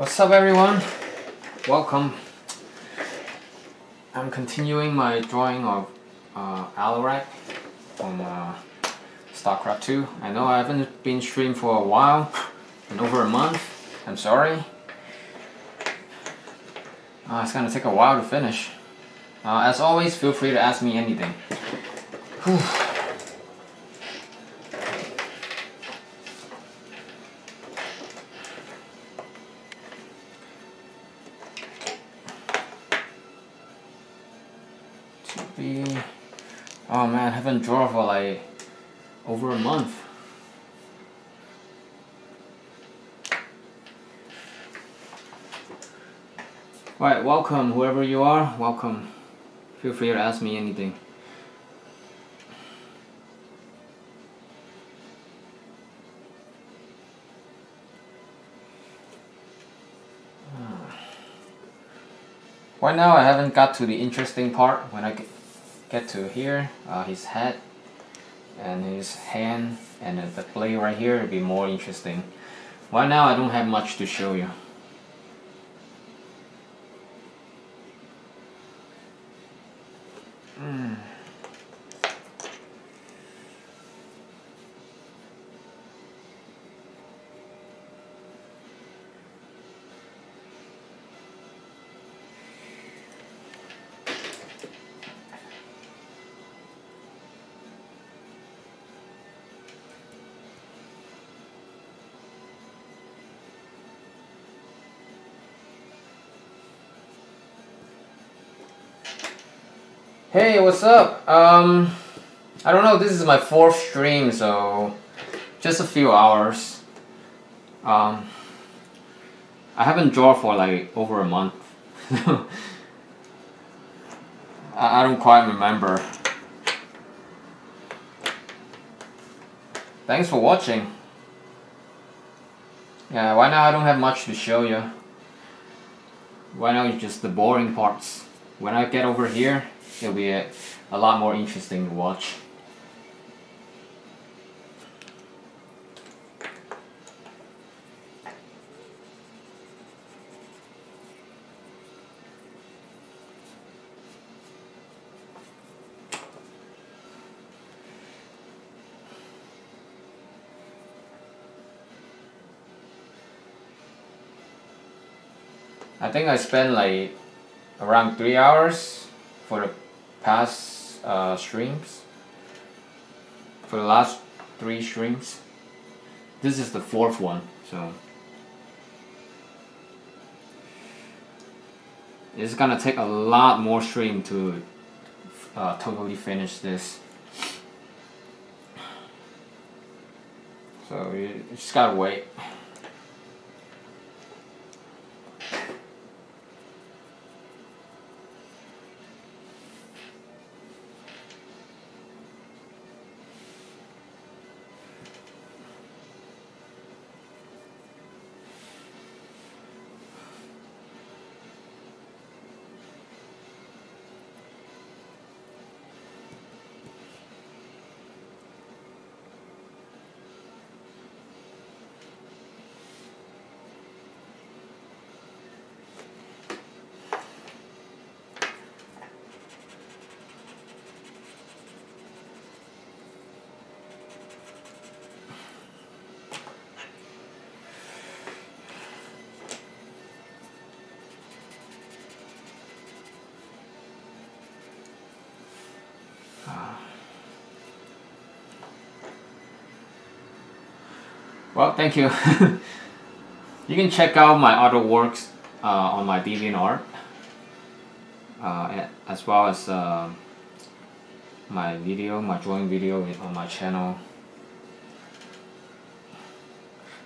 What's up, everyone? Welcome. I'm continuing my drawing of Alarak from StarCraft 2. I know I haven't been streamed for a while, in over a month. I'm sorry. It's gonna take a while to finish. As always, feel free to ask me anything. Whew. Oh man, I haven't drawn for like over a month. Right, welcome whoever you are, welcome. Feel free to ask me anything. Right now I haven't got to the interesting part. When I get to here, his head and his hand and the blade right here, it'll be more interesting. Right now I don't have much to show you. Hey, what's up? I don't know, this is my 4th stream, so just a few hours. I haven't drawn for like over a month. I don't quite remember. Thanks for watching. Yeah, right now I don't have much to show you. Right now it's just the boring parts. When I get over here, it'll be a lot more interesting to watch. I think I spent like around 3 hours for the past streams. For the last 3 streams. This is the 4th one, so it's gonna take a lot more stream to totally finish this. So you just gotta wait. Well, thank you. You can check out my other works on my DeviantArt, as well as my drawing video on my channel.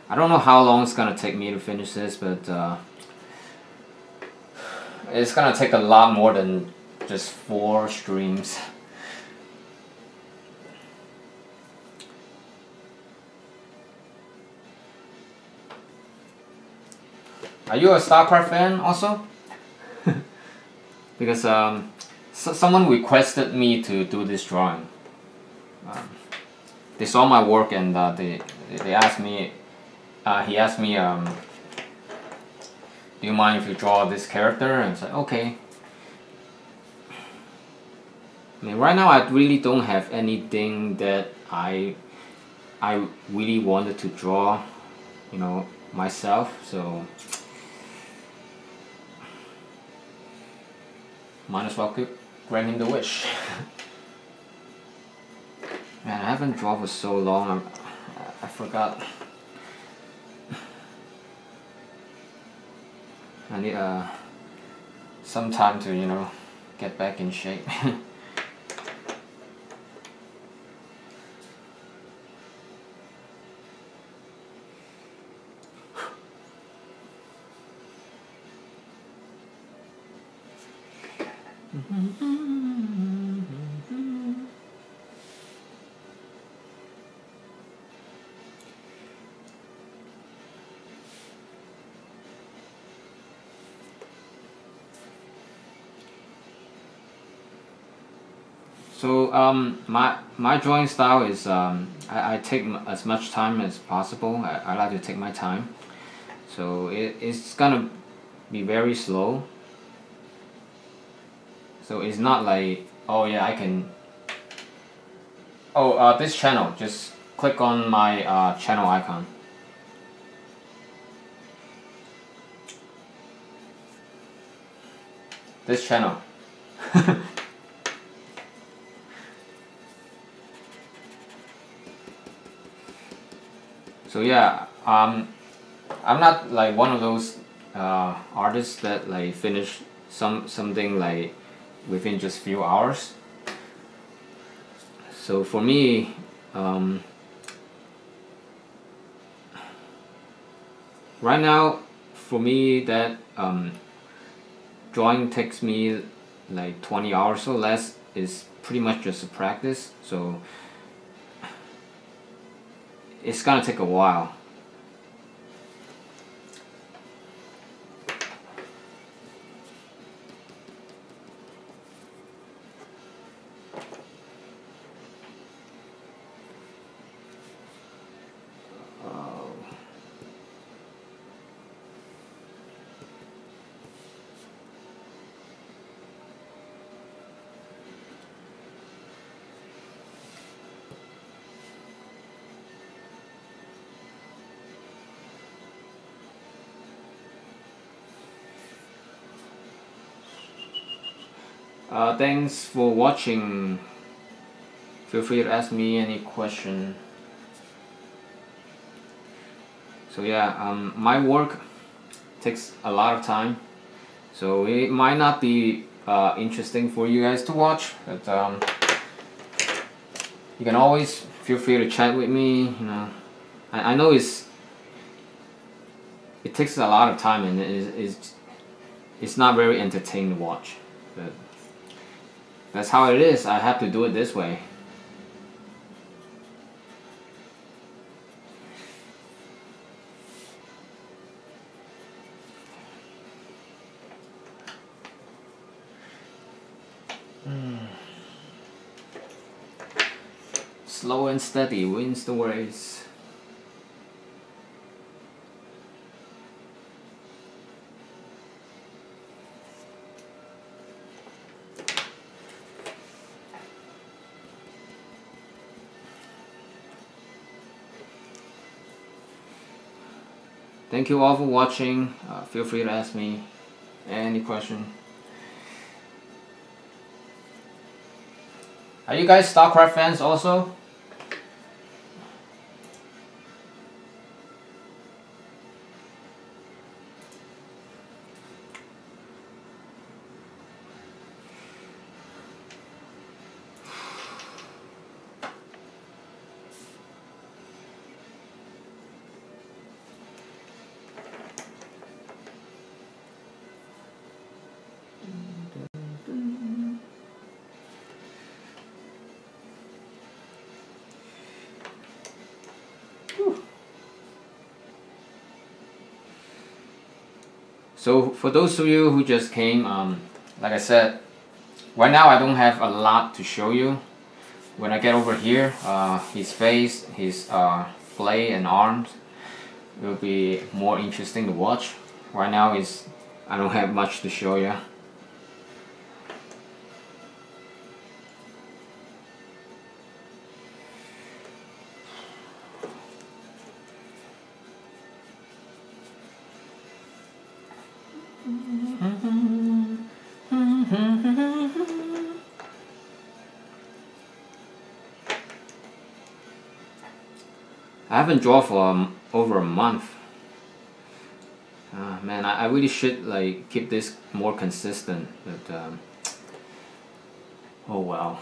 I don't know how long it's gonna take me to finish this, but it's gonna take a lot more than just 4 streams. Are you a StarCraft fan also? Because someone requested me to do this drawing. They saw my work and they asked me. He asked me do you mind if you draw this character? And it's like, okay. I mean, right now I really don't have anything that I really wanted to draw, you know, myself, so might as well grant him the wish. Man, I haven't drawn for so long, I forgot. I need some time to, you know, get back in shape. So my drawing style is I take as much time as possible. I like to take my time, so it's gonna be very slow. So it's not like, oh yeah, I can. Oh, this channel, just click on my channel icon. This channel. So yeah, I'm not like one of those artists that like finish something like within just few hours. So for me, right now, for me that drawing takes me like 20 hours or less is pretty much just a practice. So it's gonna take a while. Thanks for watching. Feel free to ask me any question. So yeah, my work takes a lot of time, so it might not be interesting for you guys to watch, but you can always feel free to chat with me. You know, I know it takes a lot of time and it's not very entertaining to watch, but that's how it is. I have to do it this way. Slow and steady wins the race. Thank you all for watching. Feel free to ask me any question. Are you guys StarCraft fans also? So for those of you who just came, like I said, right now I don't have a lot to show you. When I get over here, his face, his blade and arms will be more interesting to watch. right now is I don't have much to show you. I haven't drawn for over a month. Man, I really should like keep this more consistent, but oh well.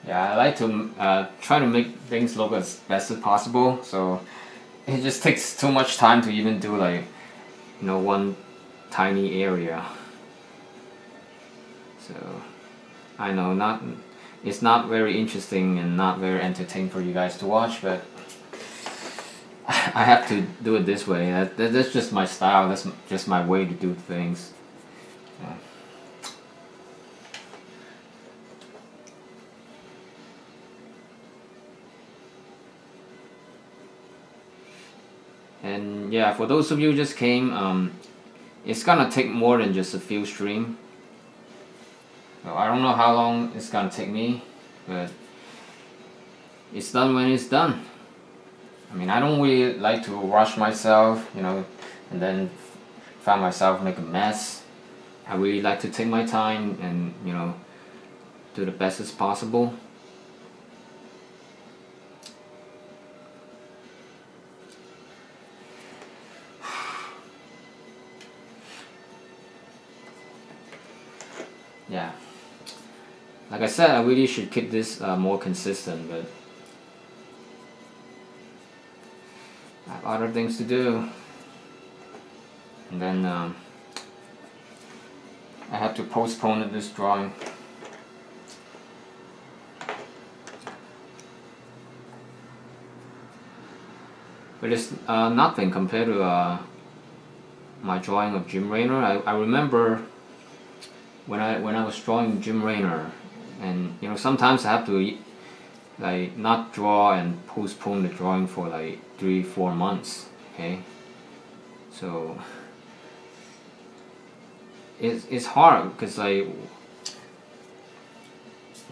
Yeah, I like to try to make things look as best as possible, so it just takes too much time to even do like, you know, one tiny area. So I know it's not very interesting and not very entertaining for you guys to watch, but I have to do it this way. That's just my style. That's just my way to do things. Yeah. And yeah, for those of you who just came, it's gonna take more than just a few streams. So I don't know how long it's gonna take me, but it's done when it's done. I mean, I don't really like to rush myself, you know, and then find myself make a mess. I really like to take my time and, you know, do the best as possible. Yeah, like I said, I really should keep this more consistent, but I have other things to do, and then I have to postpone this drawing. But it's nothing compared to my drawing of Jim Raynor. I remember when I was drawing Jim Raynor, and you know, sometimes I have to like not draw and postpone the drawing for like 3-4 months. Okay, so it's hard because like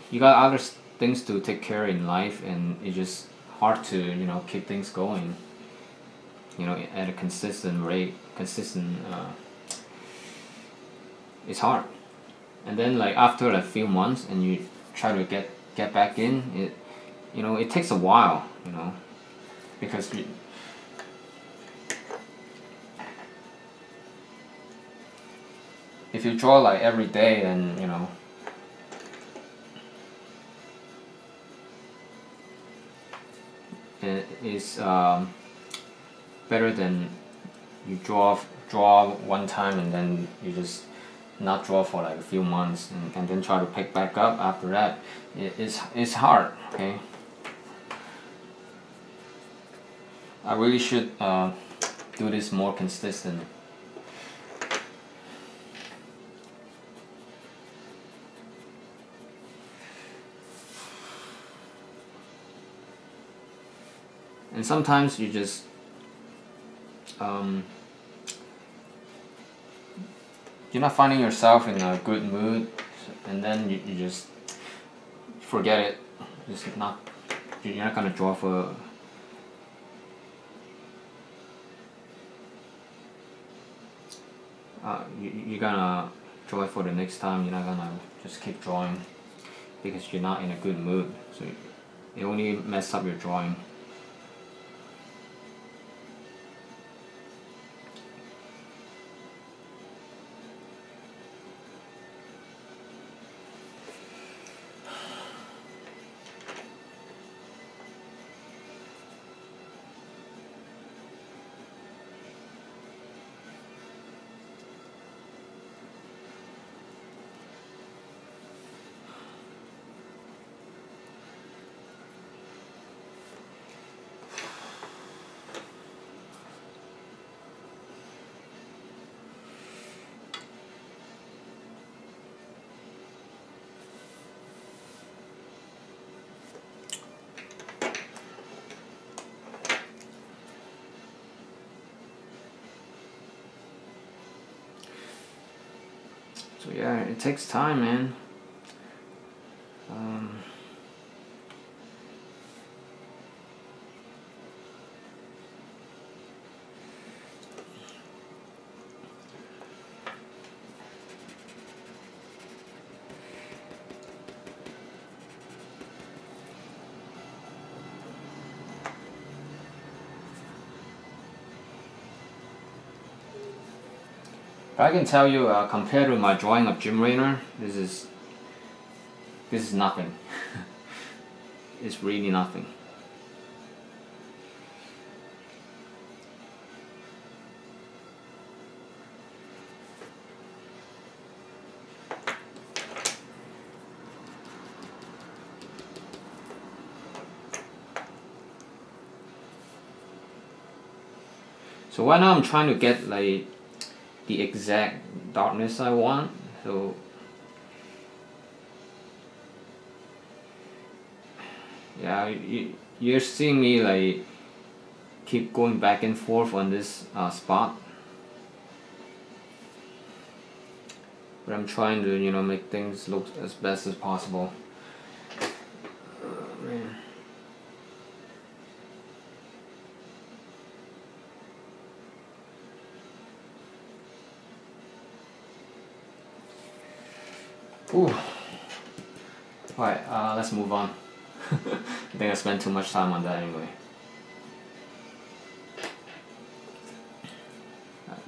you got other things to take care in life, and it's just hard to, you know, keep things going, you know, at a consistent rate. It's hard. And then like after a few months and you try to get back in it, you know, it takes a while, you know, because if you draw like every day, then, you know, it is better than you draw one time and then you just not draw for like a few months and then try to pick back up after that. It's hard. Okay, I really should do this more consistent. And sometimes you just you're not finding yourself in a good mood, and then you just forget it. Just not, you're not gonna draw for you're gonna draw for the next time. You're not gonna just keep drawing because you're not in a good mood, so it only mess up your drawing. yeah, it takes time, man. But I can tell you, compared to my drawing of Jim Raynor, this is nothing. It's really nothing. So right now I'm trying to get like the exact darkness I want. So yeah, you're seeing me like keep going back and forth on this spot, but I'm trying to, you know, make things look as best as possible. Man. Ooh. Alright, let's move on. I think I spent too much time on that anyway.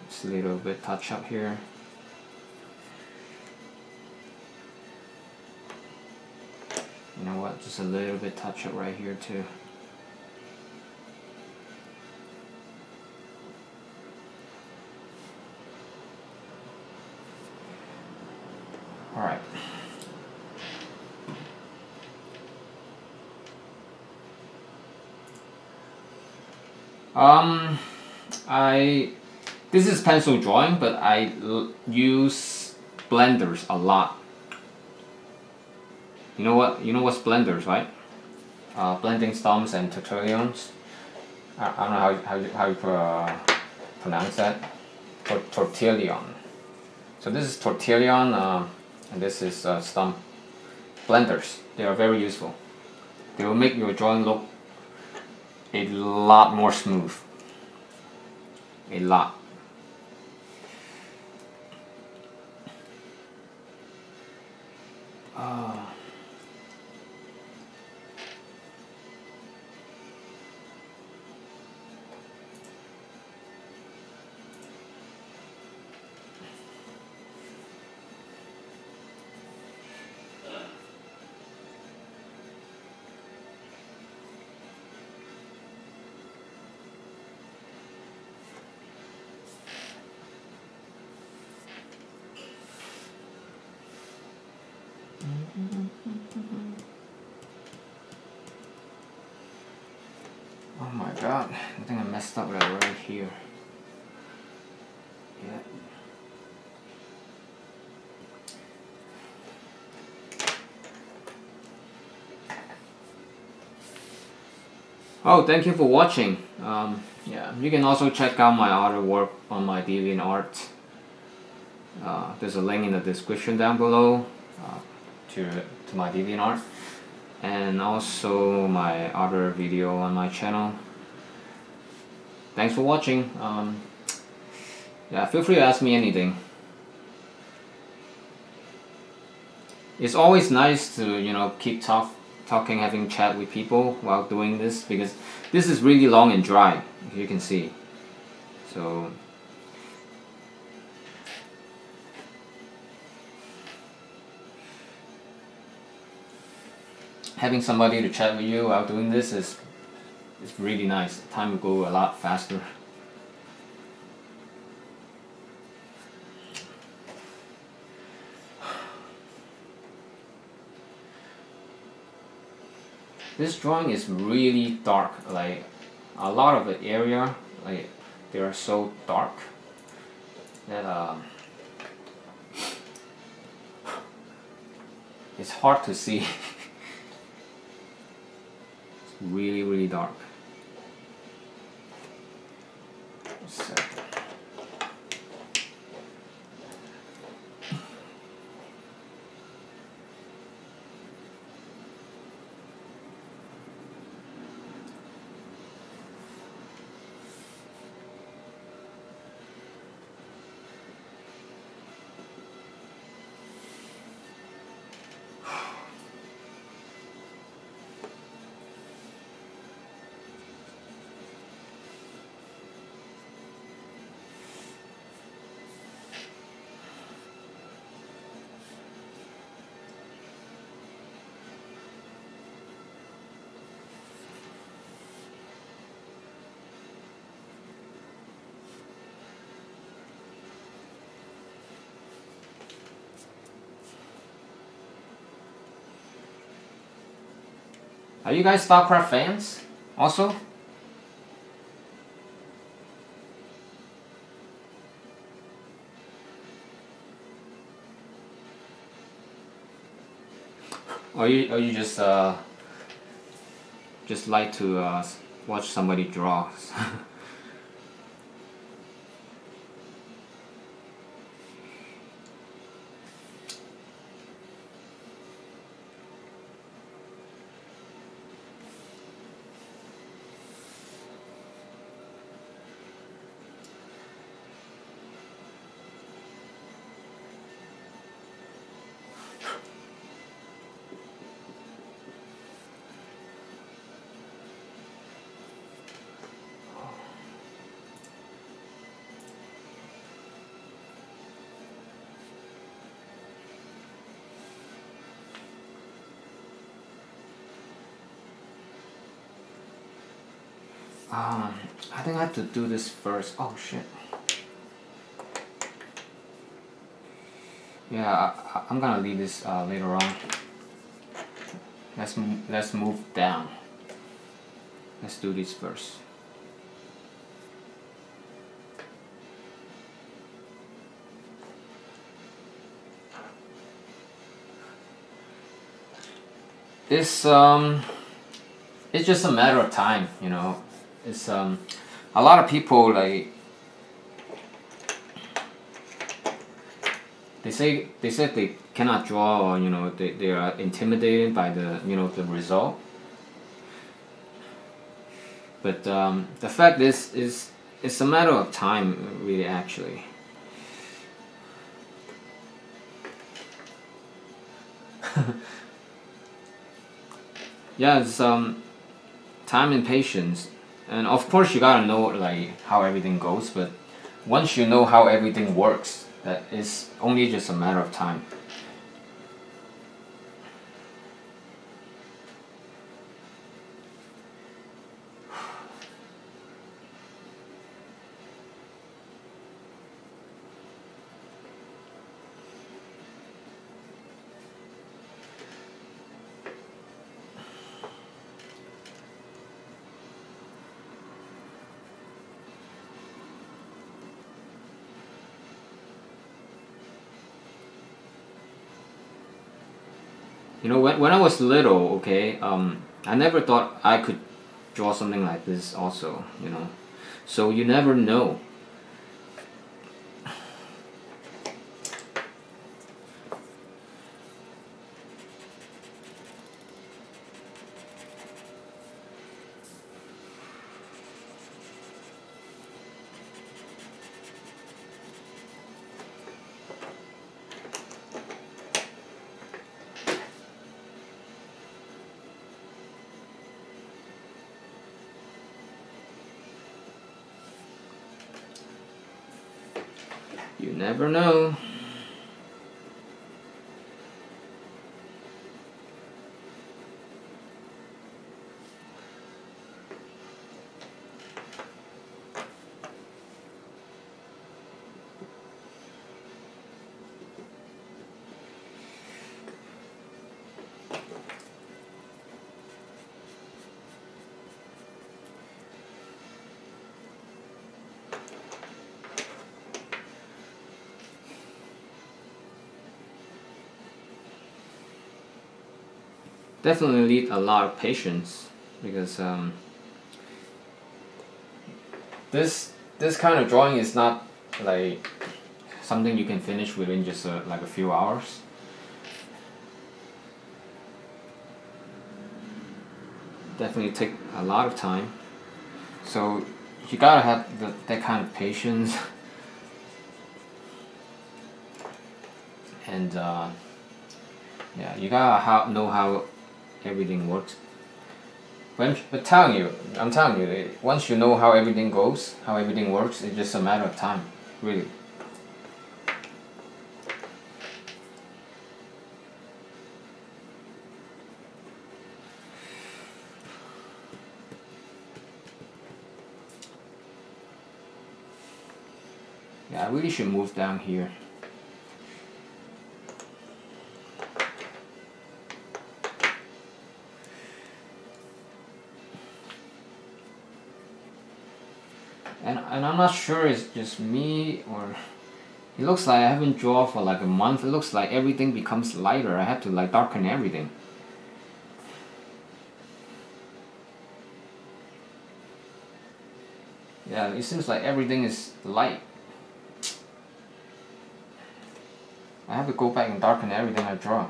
Just a little bit touch up here. You know what, just a little bit touch up right here too. Alright. This is pencil drawing, but I use blenders a lot. You know what's blenders, right? Blending stumps and tortillons. I don't know how you pronounce that. Tortillon. So this is tortillon, and this is stump. Blenders. They are very useful. They will make your drawing look a lot more smooth. A lot. Oh my god, I think I messed up right here. Yeah. Oh, thank you for watching. Yeah, you can also check out my other work on my DeviantArt. There's a link in the description down below to my DeviantArt, and also my other video on my channel. Thanks for watching. Yeah, feel free to ask me anything. It's always nice to, you know, keep talking, having chat with people while doing this, because this is really long and dry, as you can see. So having somebody to chat with you while doing this is really nice. Time will go a lot faster. This drawing is really dark. Like a lot of the area, like they are so dark that it's hard to see. It's really dark. So Are you guys StarCraft fans also? Or you just like to watch somebody draw? I think I have to do this first. Oh shit. Yeah, I'm gonna leave this later on. Let's move down. Let's do this first. It's just a matter of time, you know. It's a lot of people like they said they cannot draw, or you know they are intimidated by the the result. But the fact is it's a matter of time, really, actually. Yeah, it's time and patience, and of course you gotta know like how everything goes. But once you know how everything works, that is only just a matter of time. You know, when I was little, okay, I never thought I could draw something like this also, you know. So you never know. You never know. Definitely need a lot of patience, because this kind of drawing is not like something you can finish within just like a few hours. Definitely take a lot of time, so you gotta have that kind of patience. And yeah, you gotta know how everything works. But I'm telling you, once you know how everything goes, how everything works, it's just a matter of time, really. Yeah, I really should move down here. and I'm not sure it's just me or it looks like I haven't drawn for like a month. It looks like everything becomes lighter. I have to like darken everything. Yeah, it seems like everything is light. I have to go back and darken everything I draw.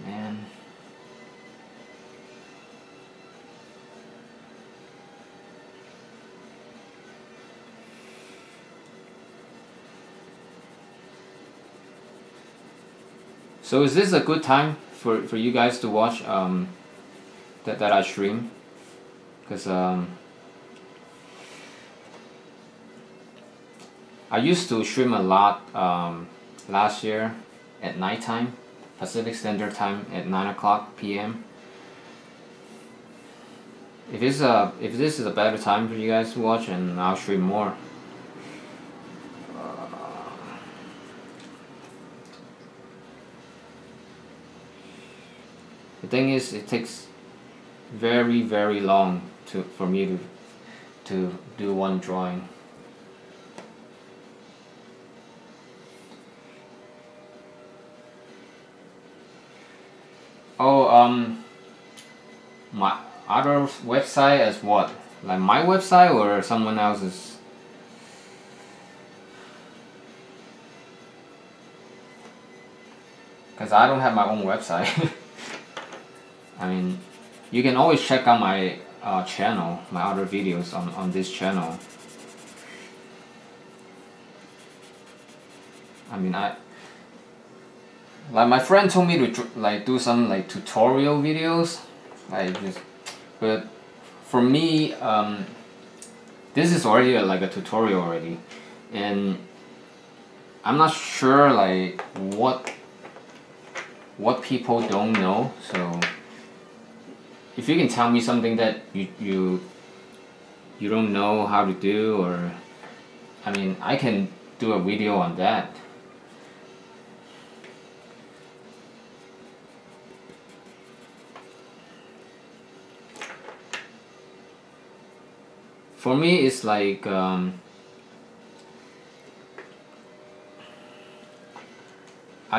Man. So is this a good time for you guys to watch that I stream? Because I used to stream a lot last year at nighttime, Pacific Standard Time at 9 o'clock p.m. If this is a better time for you guys to watch, and I'll stream more. The thing is, it takes very long for me to do one drawing. Oh, my other website is what? Like my website or someone else's? Because I don't have my own website. I mean, you can always check out my channel, my other videos on this channel. I mean, like my friend told me to like do some like tutorial videos, but for me, this is already like a tutorial already, and I'm not sure like what people don't know. So if you can tell me something that you don't know how to do, or I mean, I can do a video on that. For me, it's like I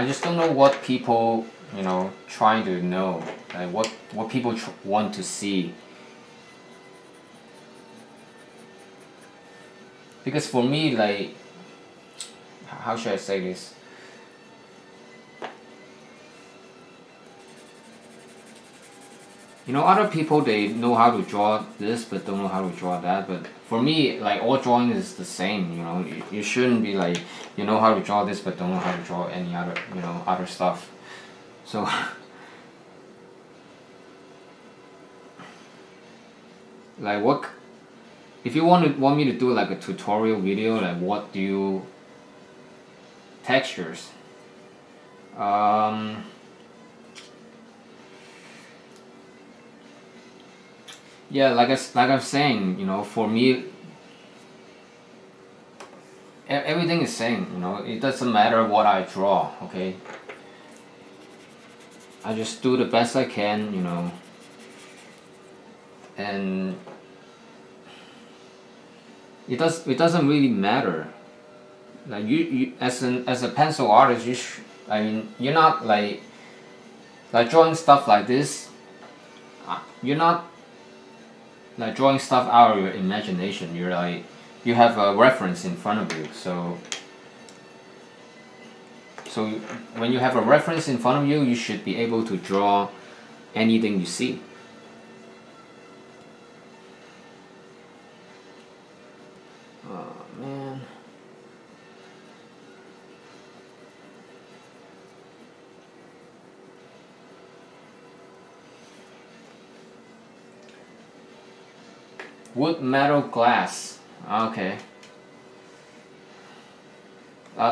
just don't know what people, you know, trying to know, like what people want to see. Because for me, like, how should I say this? You know, other people, they know how to draw this but don't know how to draw that. But for me, like, all drawing is the same. You know, you shouldn't be like, you know how to draw this but don't know how to draw any other, you know, other stuff. So like, what if you want me to do like a tutorial video, like what do you textures? Yeah, like I'm saying, you know, for me, everything is same. You know, it doesn't matter what I draw. Okay, I just do the best I can. You know, and it doesn't really matter. Like you as a pencil artist, I mean, you're not like drawing stuff like this. You're not like drawing stuff out of your imagination. You're like, you have a reference in front of you. So when you have a reference in front of you, you should be able to draw anything you see. Oh man. Wood, metal, glass. Okay.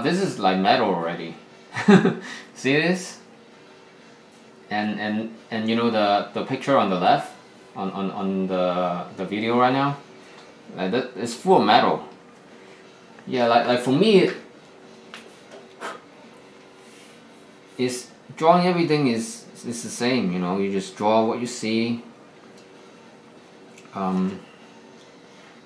This is like metal already. See this? And you know the picture on the left on the video right now. Like that, it's full of metal. Yeah, like for me, it's drawing everything is the same. You know, you just draw what you see.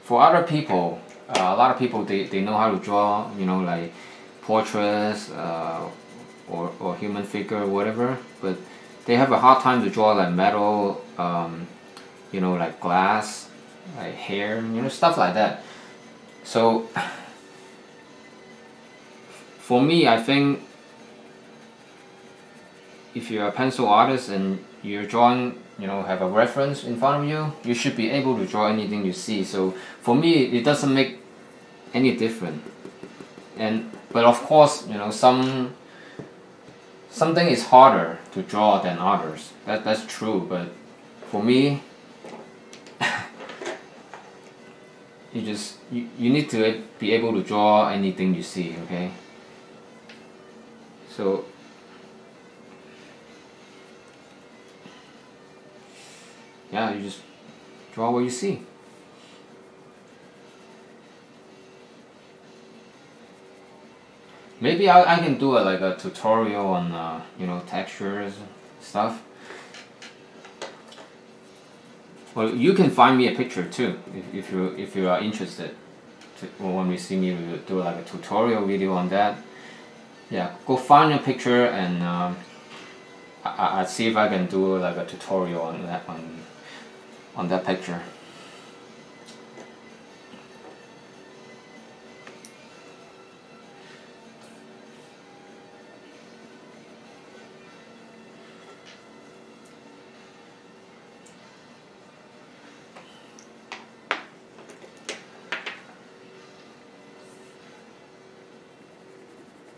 For other people, a lot of people they know how to draw. You know, like portraits or human figure, whatever. But they have a hard time to draw like metal. You know, like glass, like hair. You know, stuff like that. So for me, I think if you're a pencil artist and you're drawing, you know, have a reference in front of you, you should be able to draw anything you see. So for me, it doesn't make any difference. But of course, you know, something is harder to draw than others. That's true. But for me, you need to be able to draw anything you see. Okay. So yeah, you just draw what you see. Maybe I can do like a tutorial on you know, textures stuff. Well, you can find me a picture too if you are interested. When we see me do like a tutorial video on that. Yeah, go find a picture and I'll see if I can do like a tutorial on that on that picture.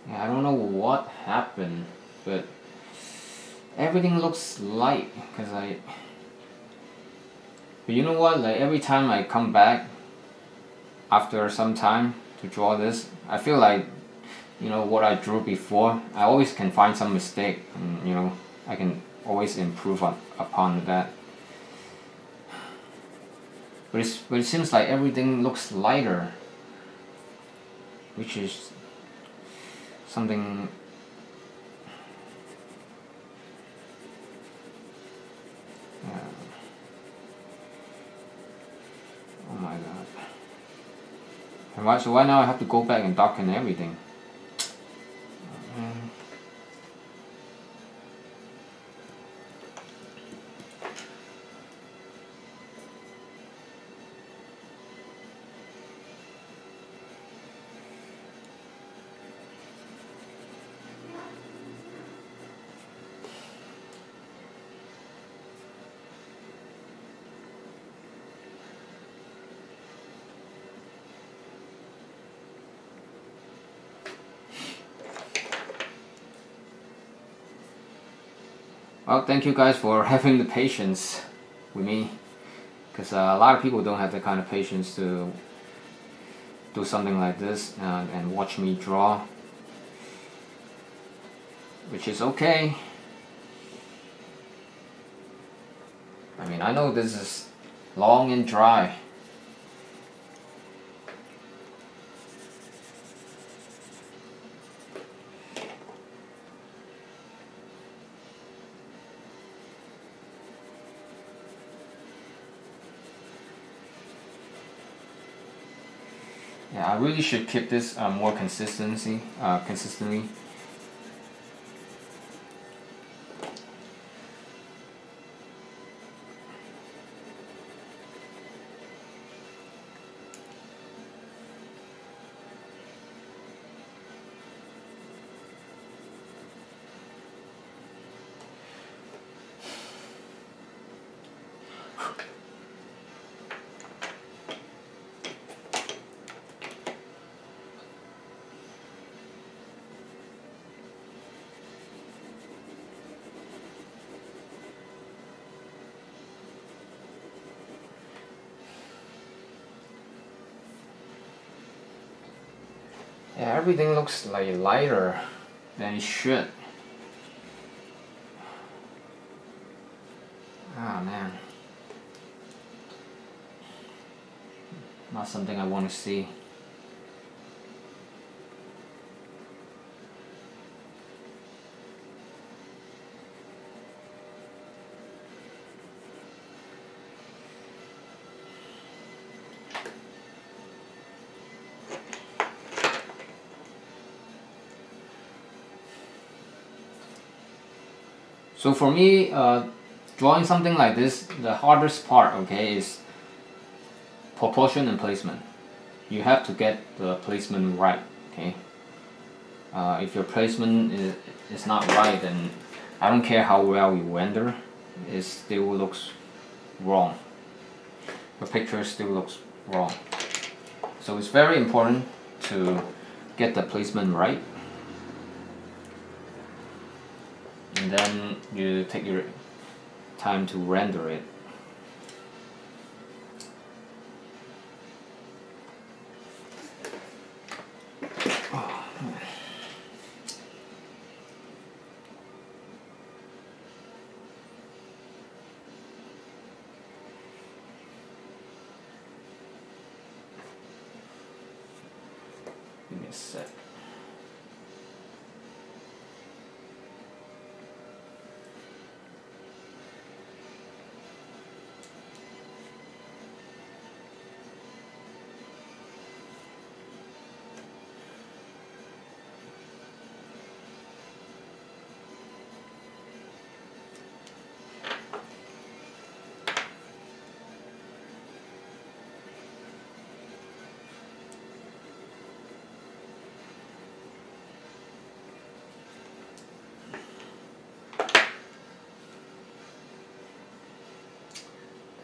Yeah, I don't know what happened, but everything looks light because but you know what, like every time I come back after some time to draw this, I feel like, you know, what I drew before, I always can find some mistake and, you know, I can always improve upon that. But it seems like everything looks lighter, which is something. Oh my god. And so why now I have to go back and darken everything? Well, thank you guys for having the patience with me, because a lot of people don't have the kind of patience to do something like this and watch me draw, which is okay. I mean, I know this is long and dry. Yeah, I really should keep this more consistently. Yeah, everything looks like lighter than it should. Ah, man. not something I want to see. So for me, drawing something like this, the hardest part, okay, is proportion and placement. You have to get the placement right, okay. If your placement is not right, then I don't care how well you render, it still looks wrong. The picture still looks wrong. So it's very important to get the placement right. And then you take your time to render it. Give me a sec.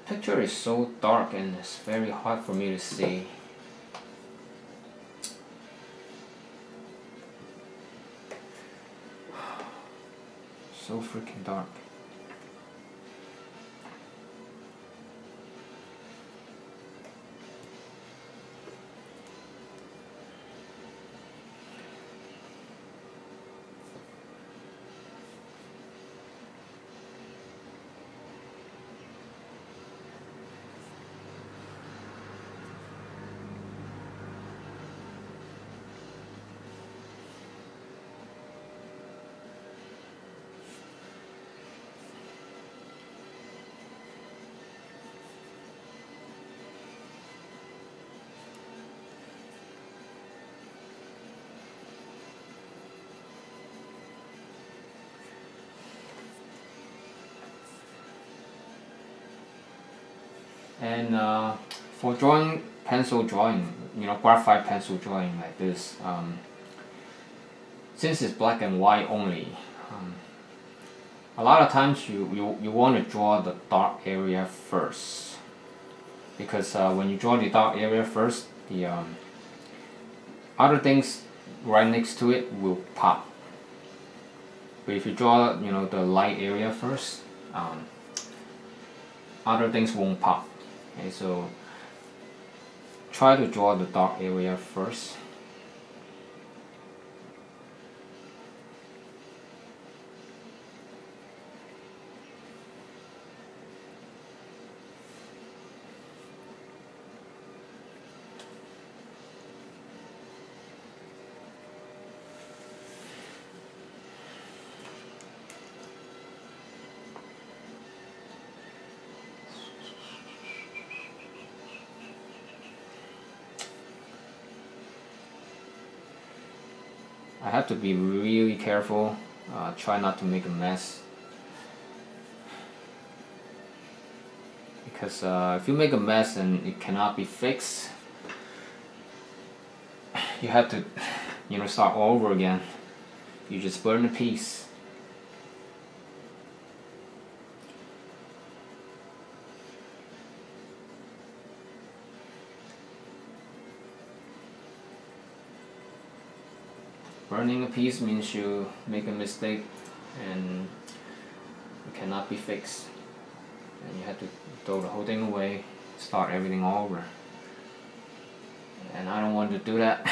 The picture is so dark and it's very hard for me to see. So freaking dark. And for drawing, pencil drawing, graphite pencil drawing like this, since it's black and white only, a lot of times you want to draw the dark area first, because when you draw the dark area first, the other things right next to it will pop. But if you draw the light area first, other things won't pop. Okay, so try to draw the dark area first. I have to be really careful, try not to make a mess, because if you make a mess and it cannot be fixed, you have to start all over again. You just burn a piece. Burning a piece means you make a mistake and it cannot be fixed, and you have to throw the whole thing away, start everything all over, and I don't want to do that.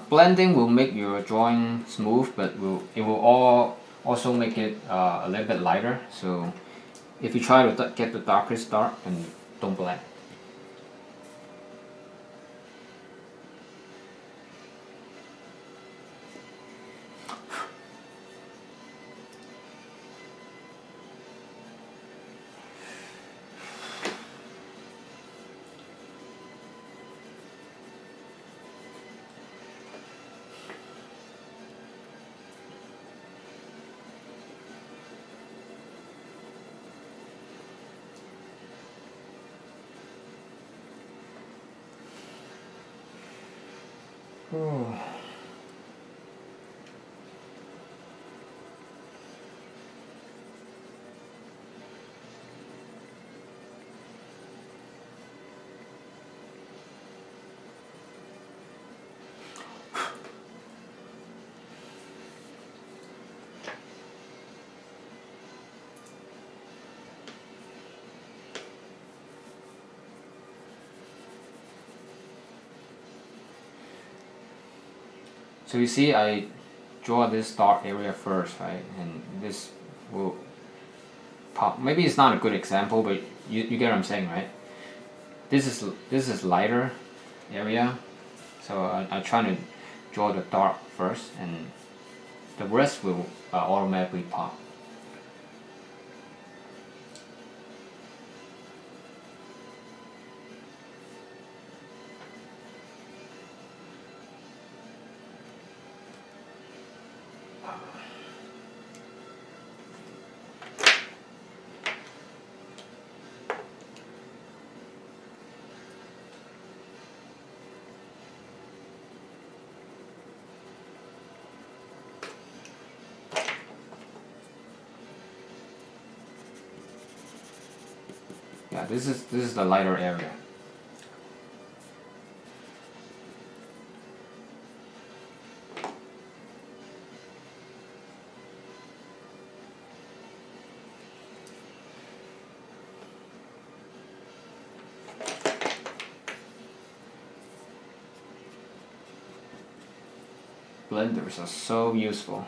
Blending will make your drawing smooth, but it will also make it a little bit lighter. So if you try to get the darkest dark, and don't blend. Oh. So you see, I draw this dark area first, right? And this will pop. Maybe it's not a good example, but you get what I'm saying, right? This is lighter area, so I try to draw the dark first, and the rest will automatically pop. Yeah, this is the lighter area. Blenders are so useful.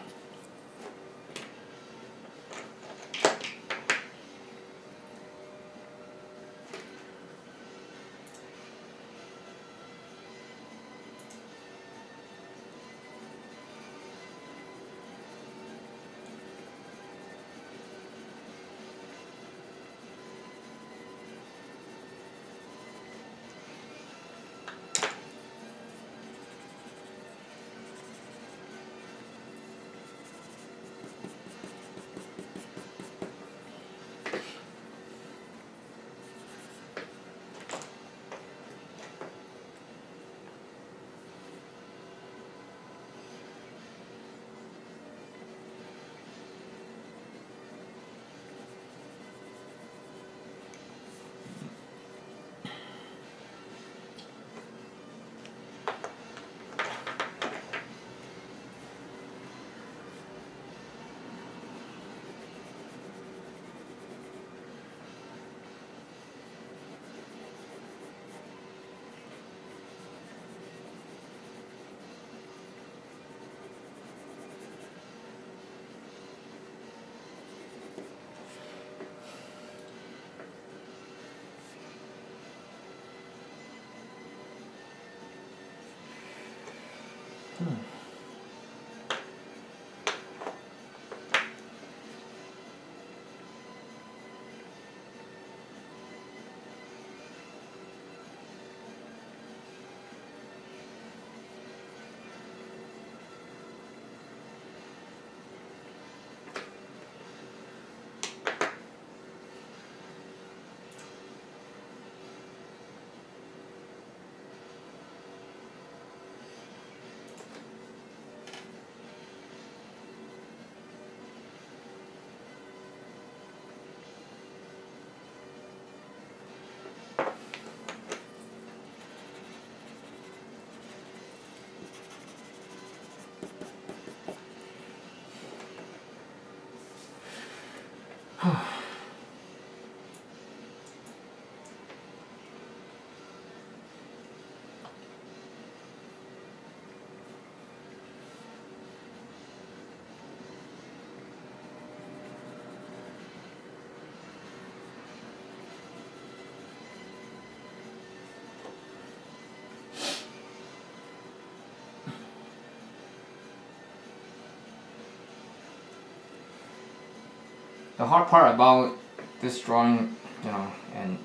The hard part about this drawing, you know, and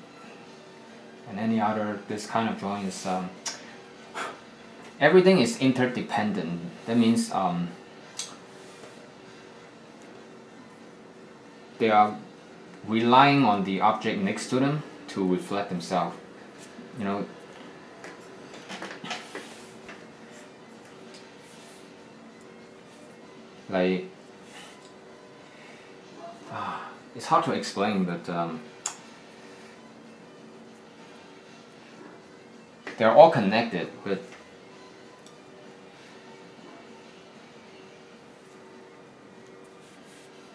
any other this kind of drawing is everything is interdependent. That means they are relying on the object next to them to reflect themselves. You know, like it's hard to explain, but they're all connected. But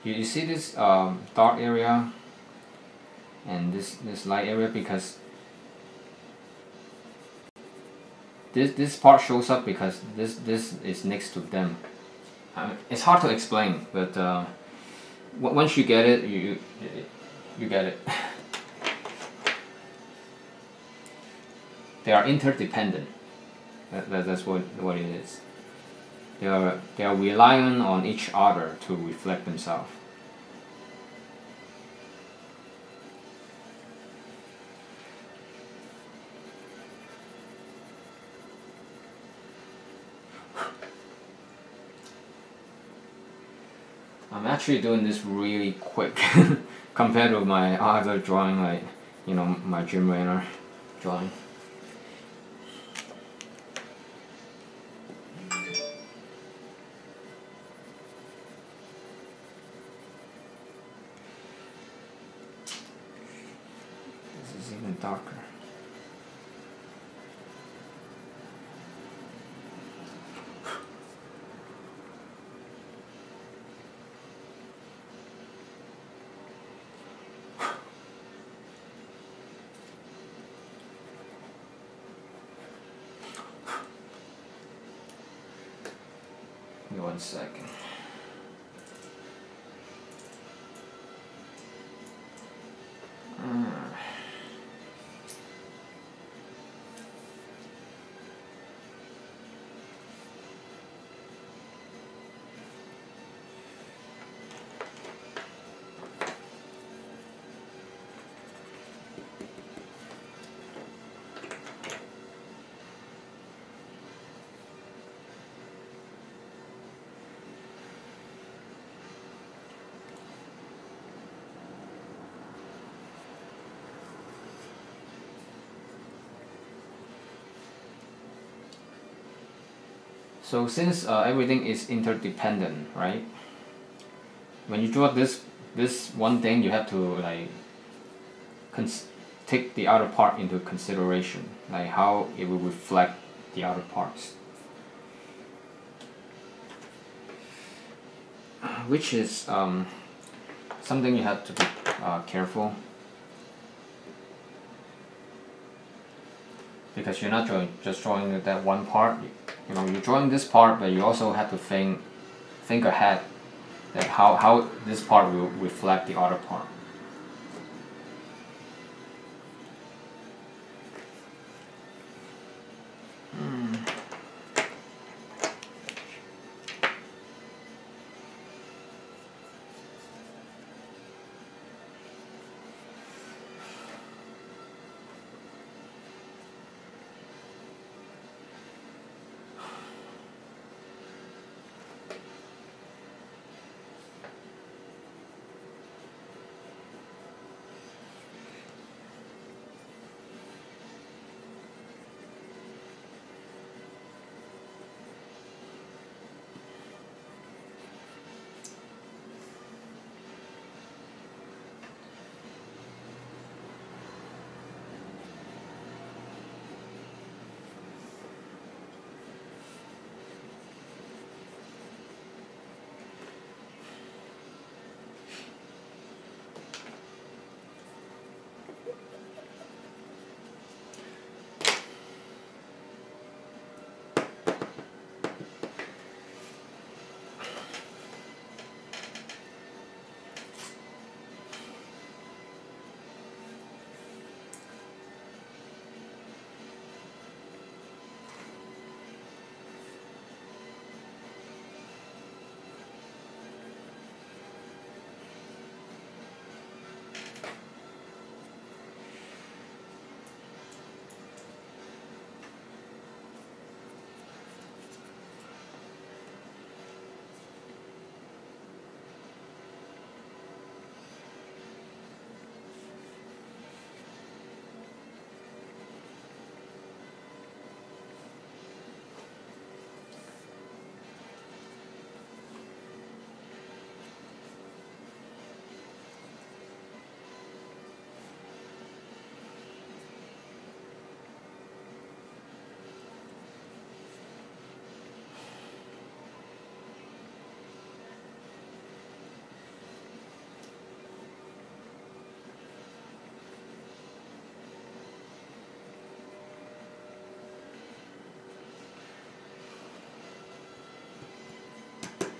you see this dark area and this light area, because this part shows up because this is next to them. It's hard to explain, but once you get it, you get it. They are interdependent. That's what it is. They are relying on each other to reflect themselves. I'm actually doing this really quick compared to my other drawing, like, you know, my Jim Raynor drawing. This is even darker. Give me 1 second. So since everything is interdependent, right? When you draw this one thing, you have to like take the other part into consideration, like how it will reflect the other parts, which is something you have to be careful, because you're not just drawing that one part. You know, you're drawing this part, but you also have to think ahead that how this part will reflect the other part.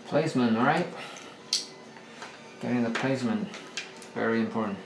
Placement, alright? Getting the placement, very important.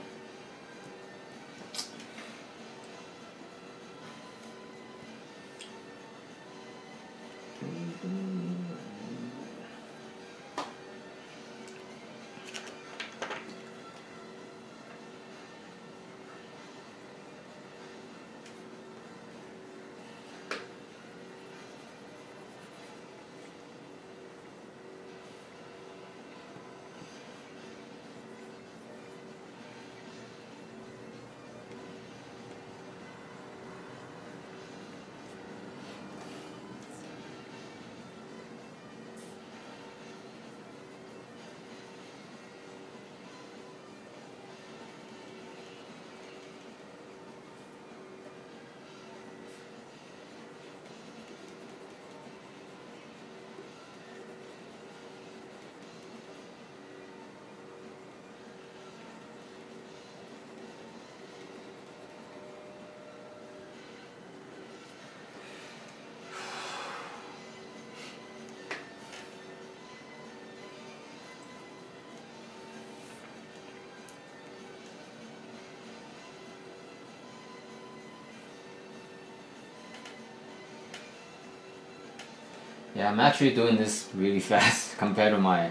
Yeah, I'm actually doing this really fast compared to my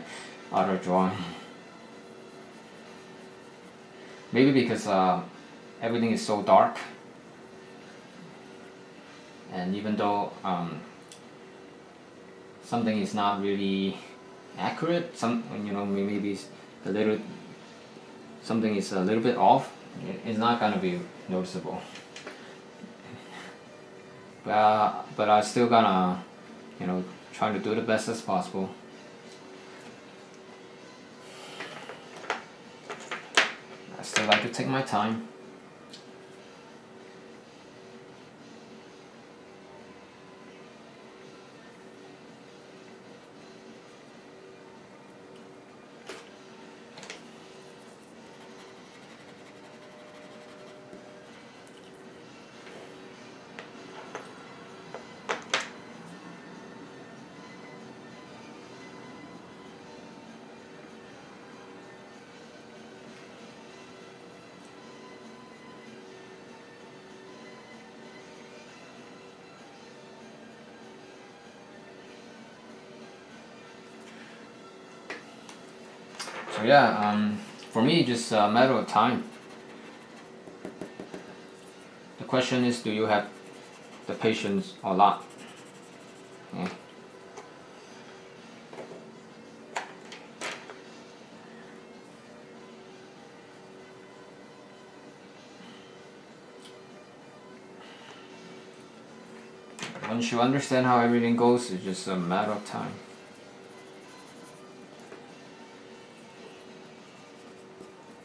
other drawing. Maybe because everything is so dark, and even though something is not really accurate, maybe it's a little, something is a little bit off, it's not gonna be noticeable. But I still gonna, try to do the best as possible. I still like to take my time. So yeah, for me, just a matter of time. The question is, do you have the patience or not? Yeah. Once you understand how everything goes, it's just a matter of time.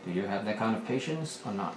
Do you have that kind of patience or not?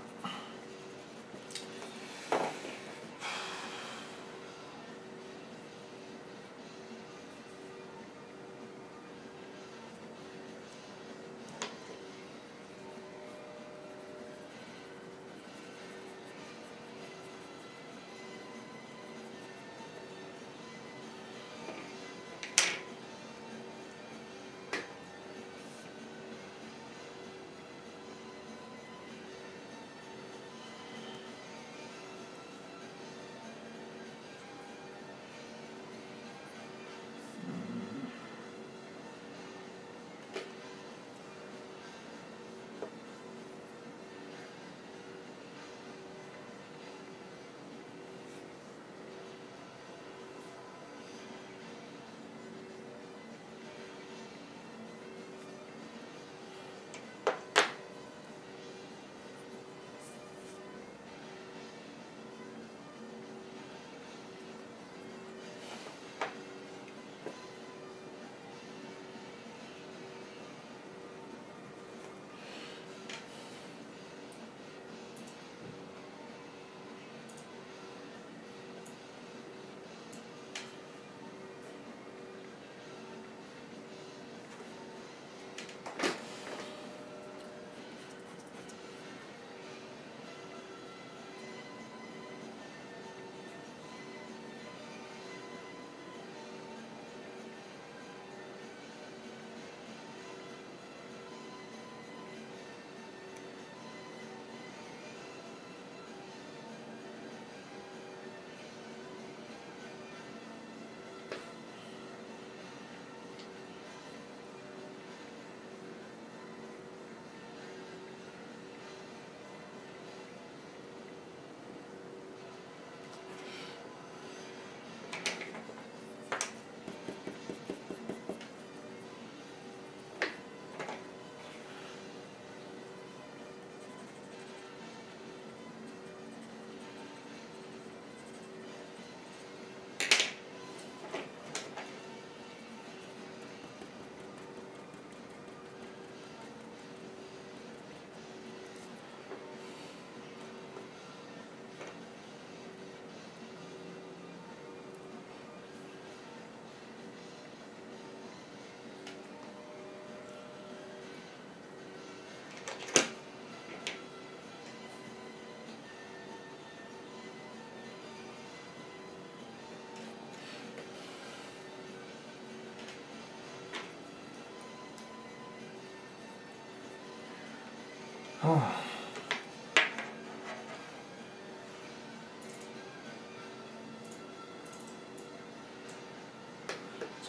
So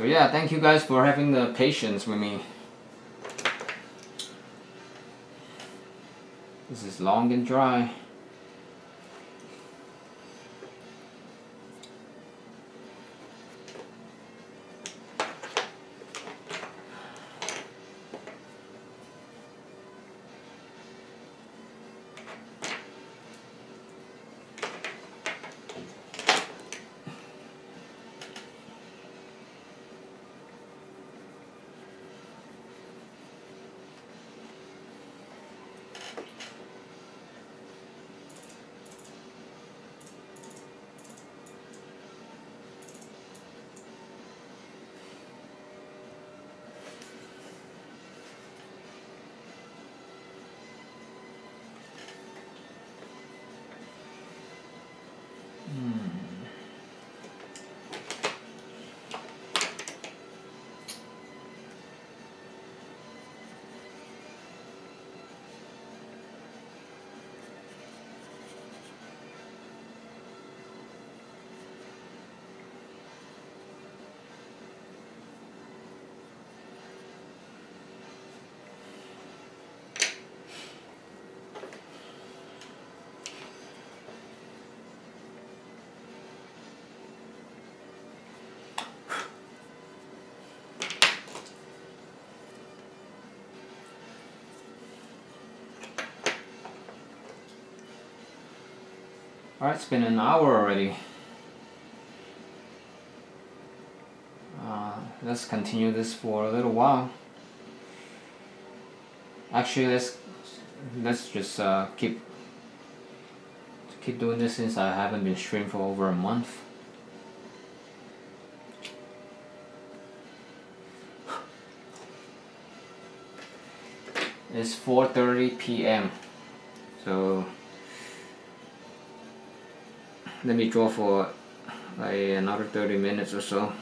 yeah, thank you guys for having the patience with me. This is long and dry. Alright, it's been an hour already. Let's continue this for a little while. Actually, let's just keep doing this since I haven't been streaming for over a month. It's 4:30 p.m. So let me draw for like another 30 minutes or so.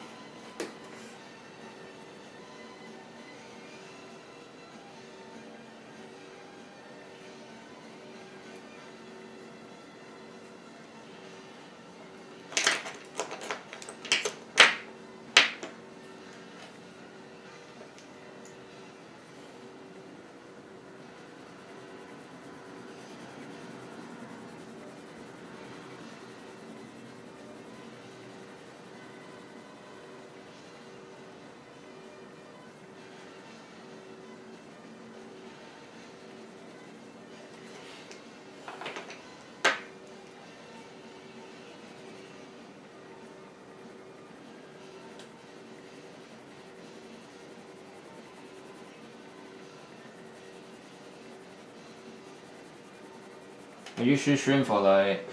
I usually stream for like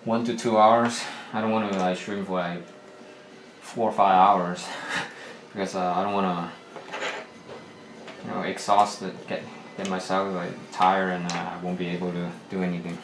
1 to 2 hours. I don't want to like stream for like 4 or 5 hours because I don't want to, exhausted, get myself like tired, and I won't be able to do anything.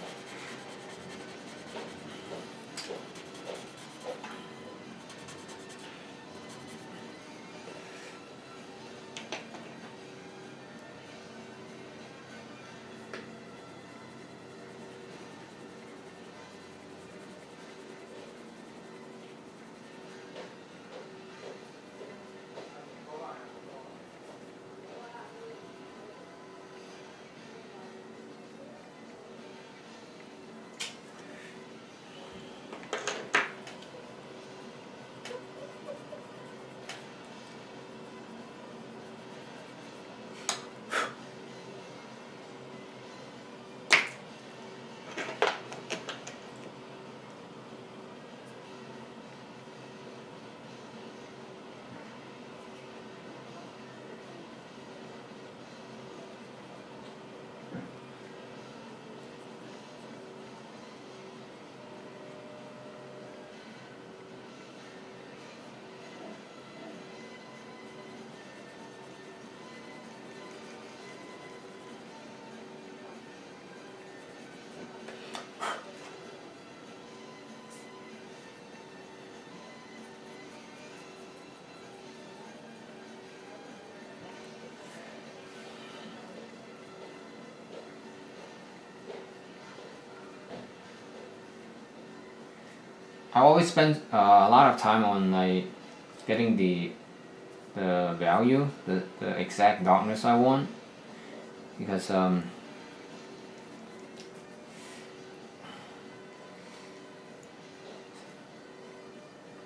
I always spend a lot of time on like getting the value, the exact darkness I want, because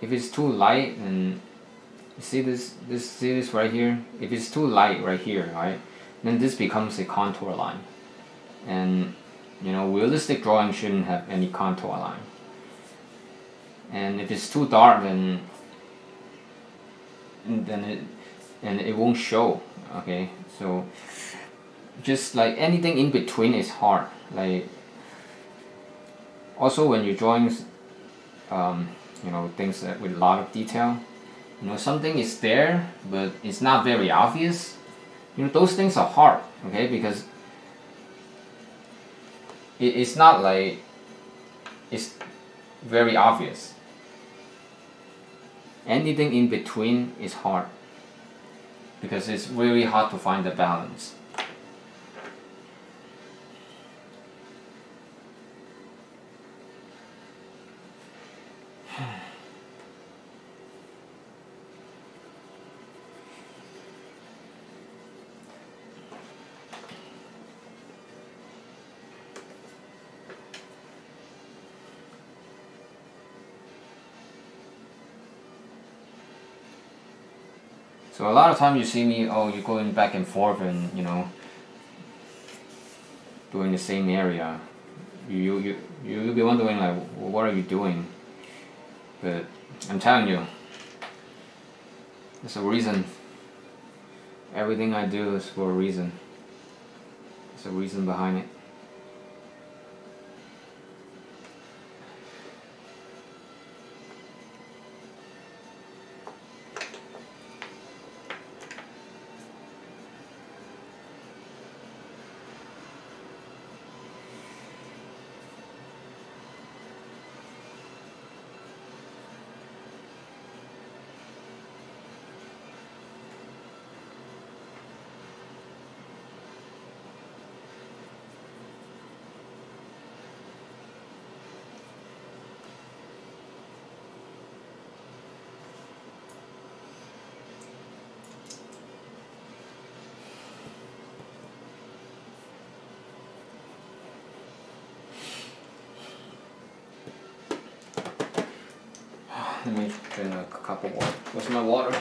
if it's too light, and you see this right here, if it's too light right here, right, then this becomes a contour line, and you know, realistic drawing shouldn't have any contour line. And if it's too dark, then it won't show. Okay, so just like anything in between is hard. Like also when you're drawing you know, things that with a lot of detail, you know, something is there but it's not very obvious, you know, those things are hard. Okay, because it's not like it's very obvious. Anything in between is hard because it's really hard to find the balance. So a lot of time you see me, oh, you're going back and forth and, you know, doing the same area. You'll be wondering like, well, what are you doing? But I'm telling you, there's a reason. Everything I do is for a reason. There's a reason behind it. Let me drink a cup of water. Where's my water?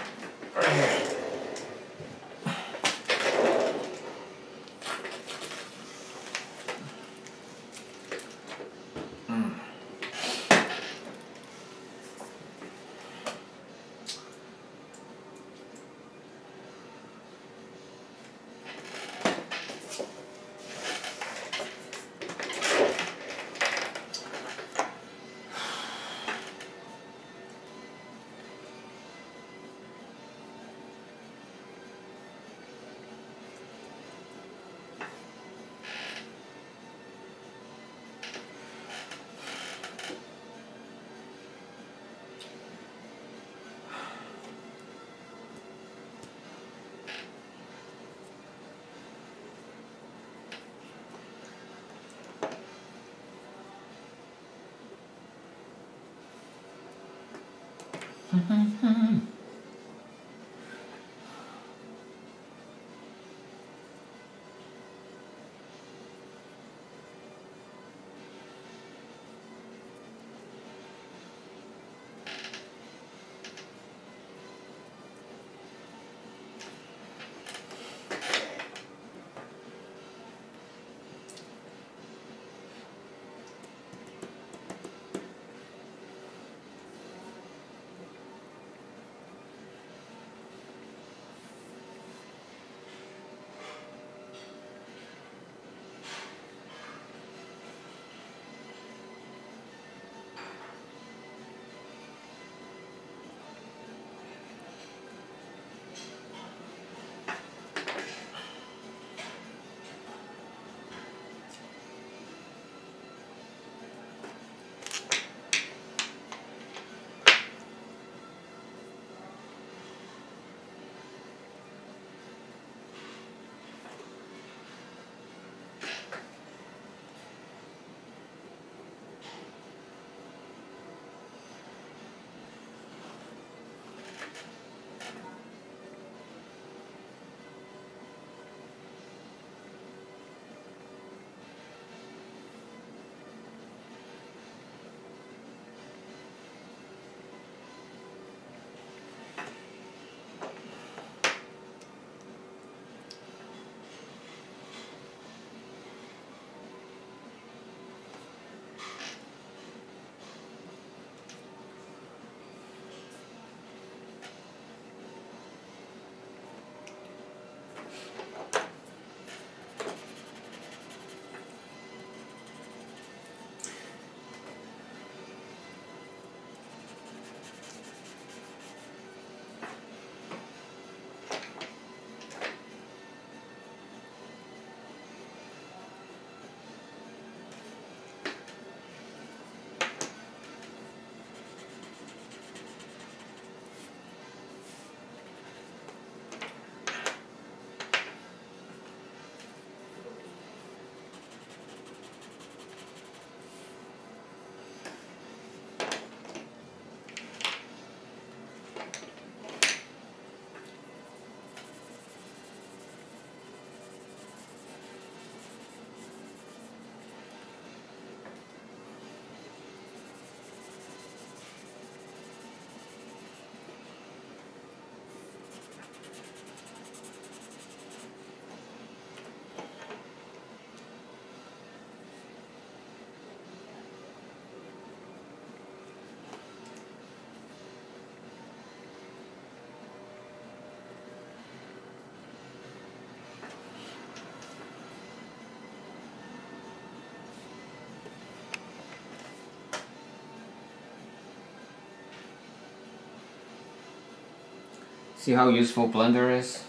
See how useful Blender is?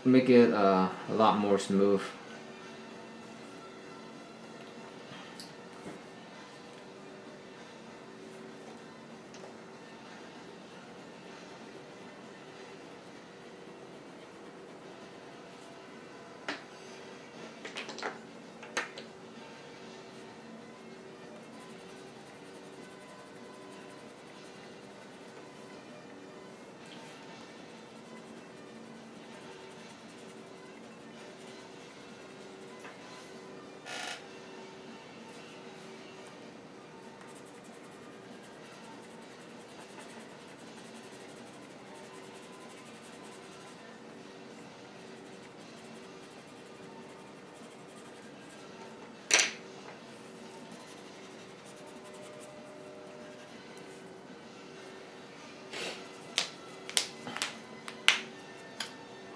make it a lot more smooth.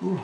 Whew.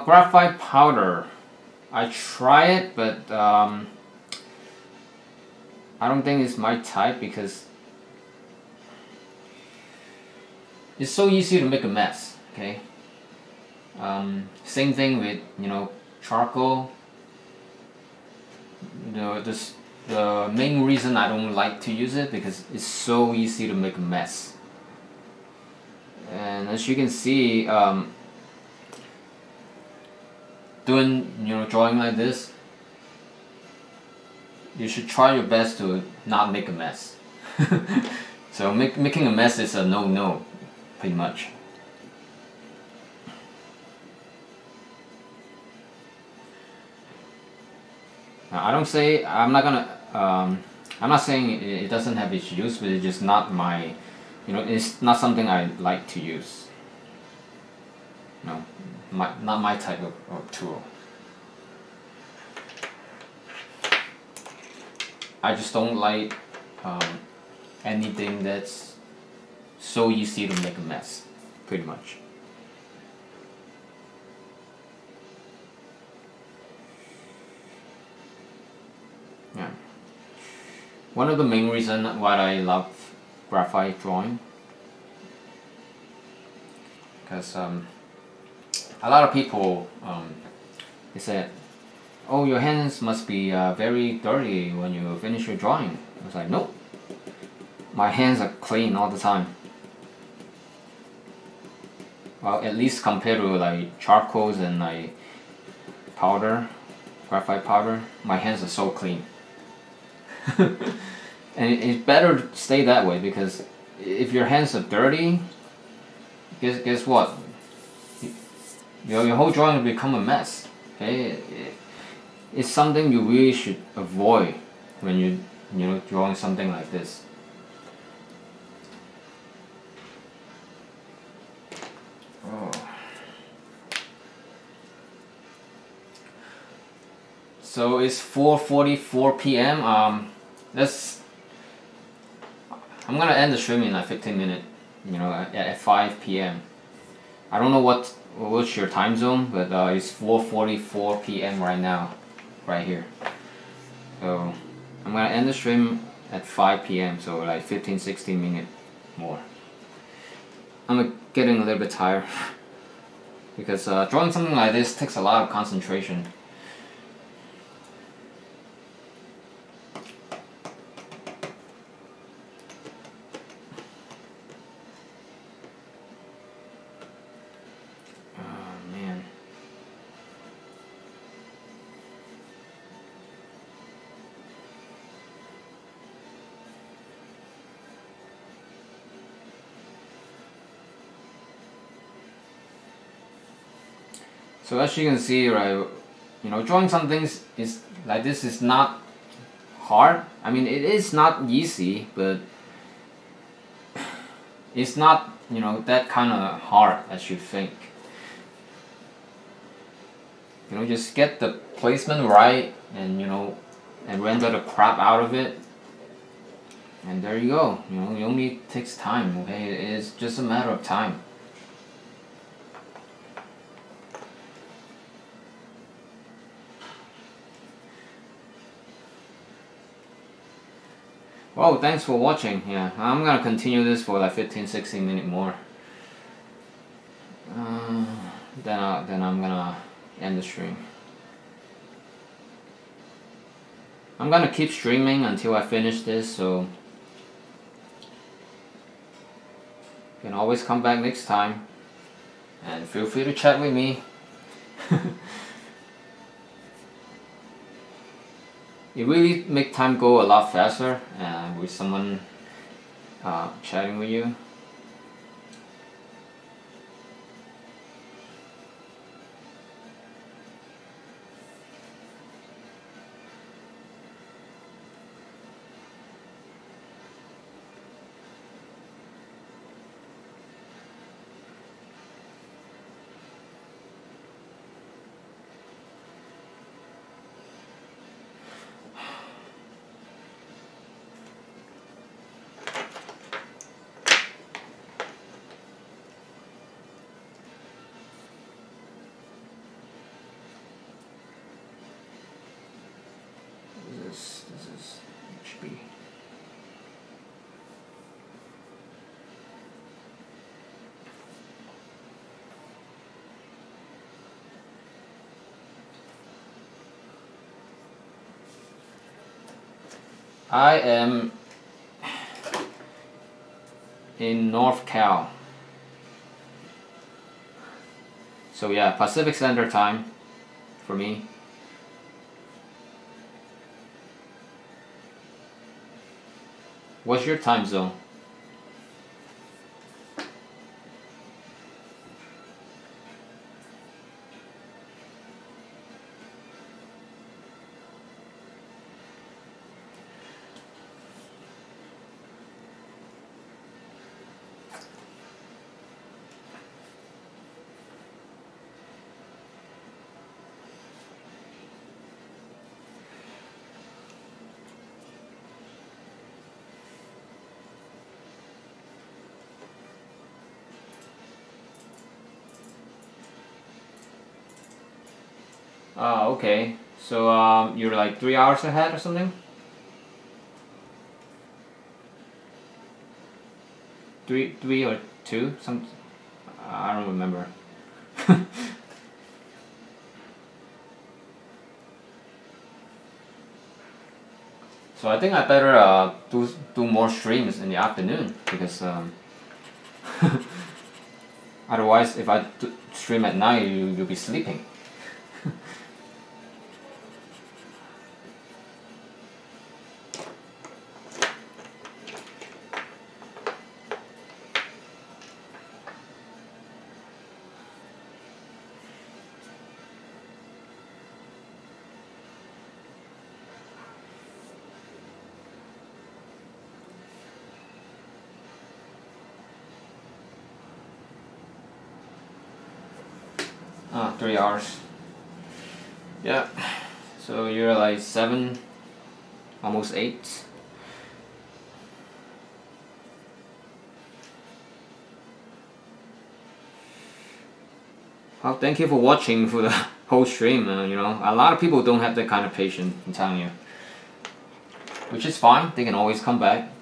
Graphite powder. I try it, but I don't think it's my type because it's so easy to make a mess. Okay. Same thing with charcoal. The main reason I don't like to use it because it's so easy to make a mess. And as you can see, doing drawing like this, you should try your best to not make a mess. So making a mess is a no-no, pretty much. Now, I'm not saying it doesn't have its use, but it's just not my, it's not something I like to use. No, not my type of tool. I just don't like anything that's so easy to make a mess, pretty much. Yeah. One of the main reasons why I love graphite drawing, because a lot of people they said, "Oh, your hands must be very dirty when you finish your drawing." I was like, "Nope, my hands are clean all the time." Well, at least compared to like charcoals and like powder, graphite powder, my hands are so clean. And it's better to stay that way, because if your hands are dirty, guess what? Your whole drawing will become a mess. Okay, it's something you really should avoid when you're drawing something like this. Oh. So it's 4:44 p.m. I'm gonna end the stream in like 15 minutes. At 5 p.m. I don't know what's your time zone, but it's 4:44 p.m. right now, right here. So I'm gonna end the stream at 5 p.m. So like 15-16 minutes more. I'm getting a little bit tired because drawing something like this takes a lot of concentration. So as you can see, right, you know, drawing some things is like this is not hard. I mean, it is not easy, but it's not, you know, that kind of hard as you think. You know, just get the placement right, and you know, and render the crap out of it, and there you go. You know, it only takes time. Okay, it is just a matter of time. Well, thanks for watching. Yeah, I'm gonna continue this for like 15-16 minutes more. Then I'm gonna end the stream. I'm gonna keep streaming until I finish this, so you can always come back next time, and feel free to chat with me. It really makes time go a lot faster with someone chatting with you. This is HB. I am in North Cal. So yeah, Pacific Standard Time for me. What's your time zone? Okay. So you're like 3 hours ahead or something? Three or two? I don't remember. So I think I better do more streams in the afternoon, because otherwise if I stream at night you'll be sleeping. Ah, 3 hours. Yeah. So you're like 7, almost 8. Well, thank you for watching for the whole stream. You know, a lot of people don't have that kind of patience, I'm telling you. Which is fine, they can always come back.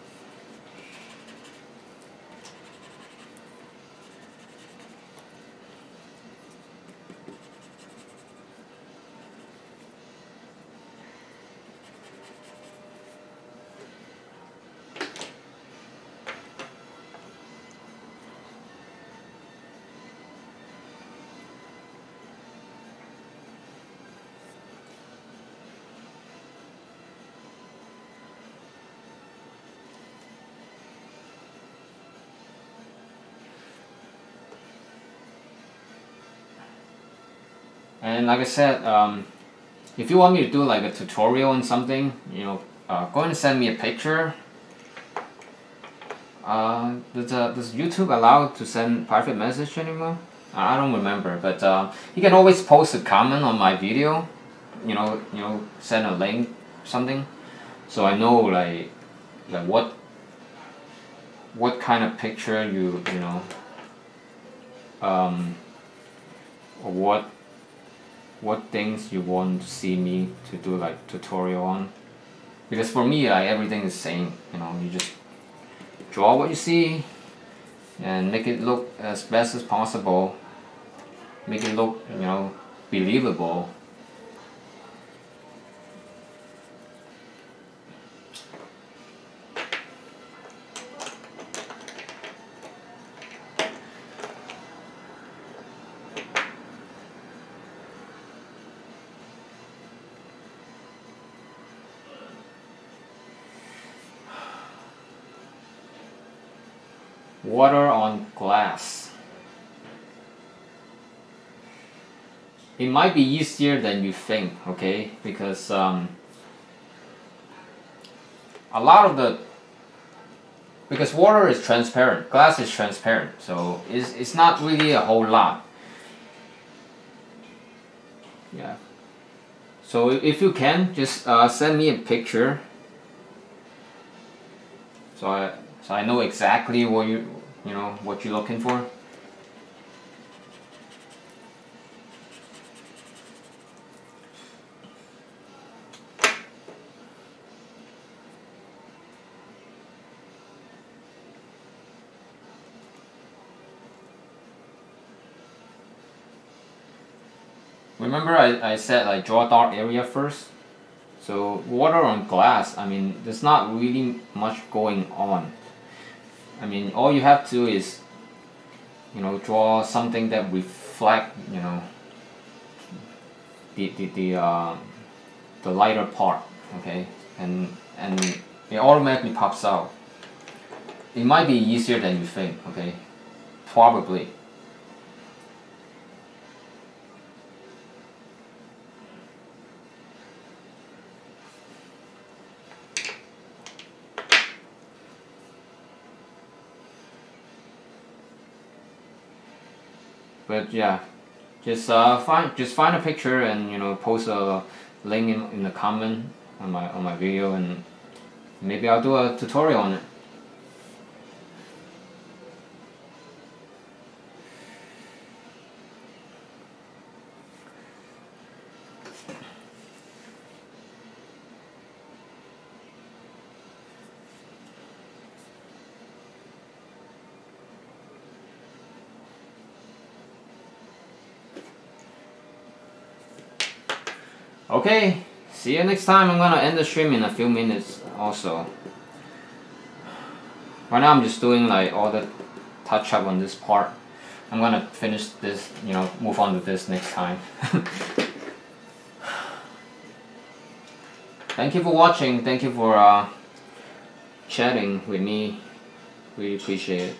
And like I said, if you want me to do like a tutorial on something, you know, go and send me a picture. Does YouTube allow to send private message anymore? I don't remember, but you can always post a comment on my video. You know, send a link, something, so I know like what kind of picture you know, or what things you want to see me to do like tutorial on. Because for me, like everything is same. You know, you just draw what you see and make it look as best as possible. Make it look, you know, believable. Water on glass. It might be easier than you think, okay? Because a lot of because water is transparent, glass is transparent, so it's not really a whole lot. Yeah. So if you can, just send me a picture, so I know exactly what you know what you're looking for. Remember I said like draw dark area first? So water on glass, I mean, there's not really much going on. I mean, all you have to do is, you know, draw something that reflect, you know, the lighter part, okay? And it automatically pops out. It might be easier than you think, okay? Probably. But yeah, just find a picture and, you know, post a link in the comment on my video, and maybe I'll do a tutorial on it. Okay, see you next time. I'm gonna end the stream in a few minutes also. Right now I'm just doing like all the touch up on this part. I'm gonna finish this, you know, move on to this next time. Thank you for watching. Thank you for chatting with me. Really appreciate it.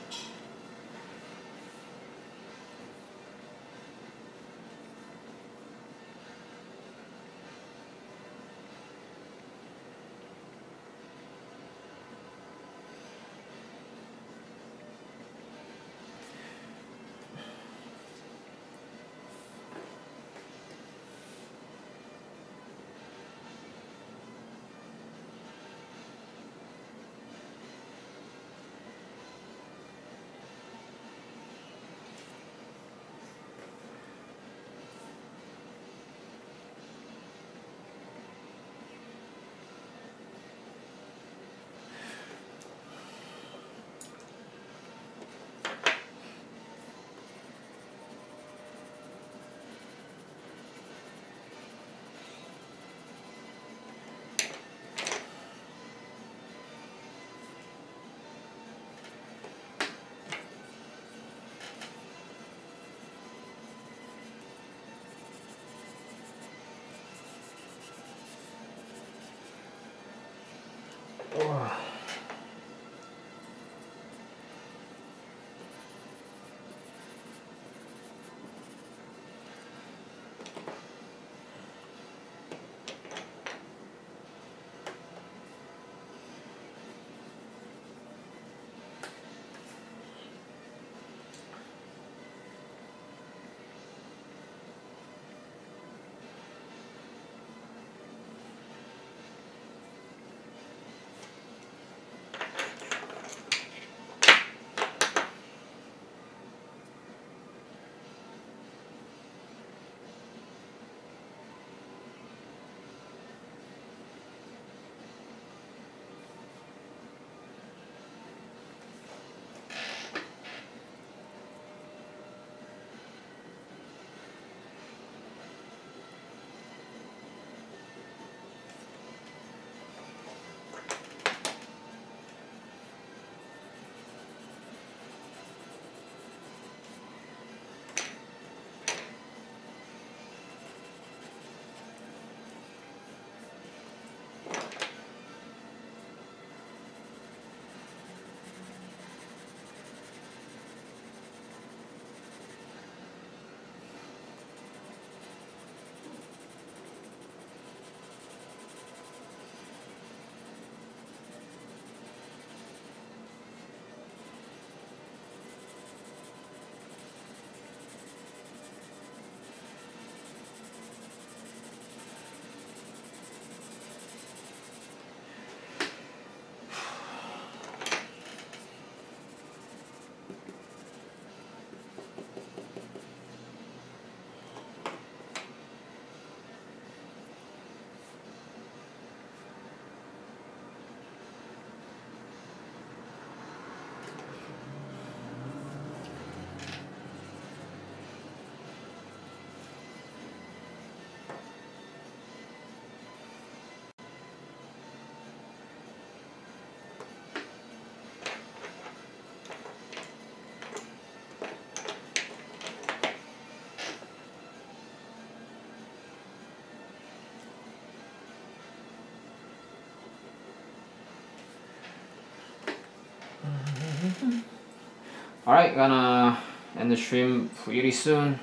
Alright, gonna end the stream pretty soon.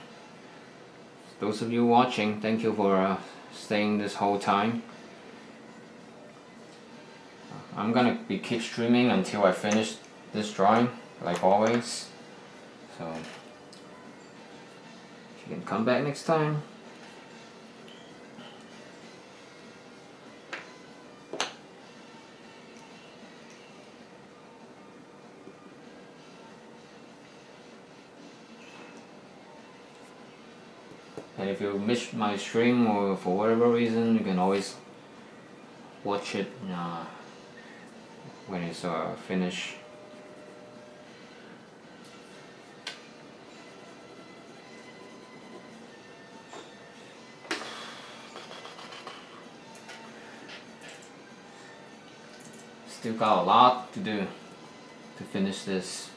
Those of you watching, thank you for staying this whole time. I'm gonna keep streaming until I finish this drawing, like always. So you can come back next time. And if you missed my stream or for whatever reason, you can always watch it when it's finished. Still got a lot to do to finish this.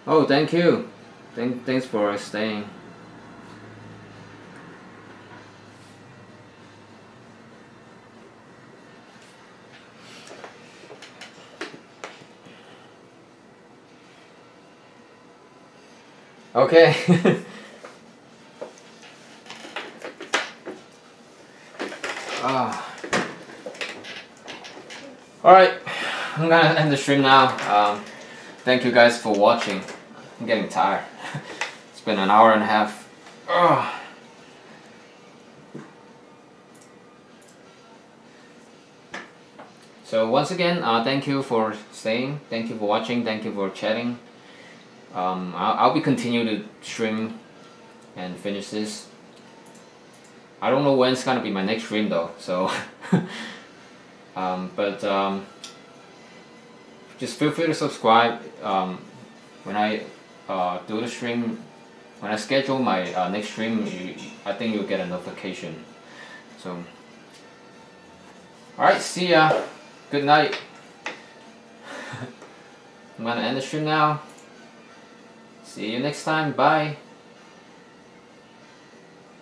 Oh, thank you. Thanks for staying. Okay. Alright, I'm gonna end the stream now. Thank you guys for watching. I'm getting tired. It's been an hour and a half. So once again, thank you for staying. Thank you for watching. Thank you for chatting. I'll be continuing to stream and finish this. I don't know when it's gonna be my next stream though. So, just feel free to subscribe. When I do the stream, when I schedule my next stream, I think you'll get a notification. So, alright, see ya. Good night. I'm gonna end the stream now. See you next time. Bye.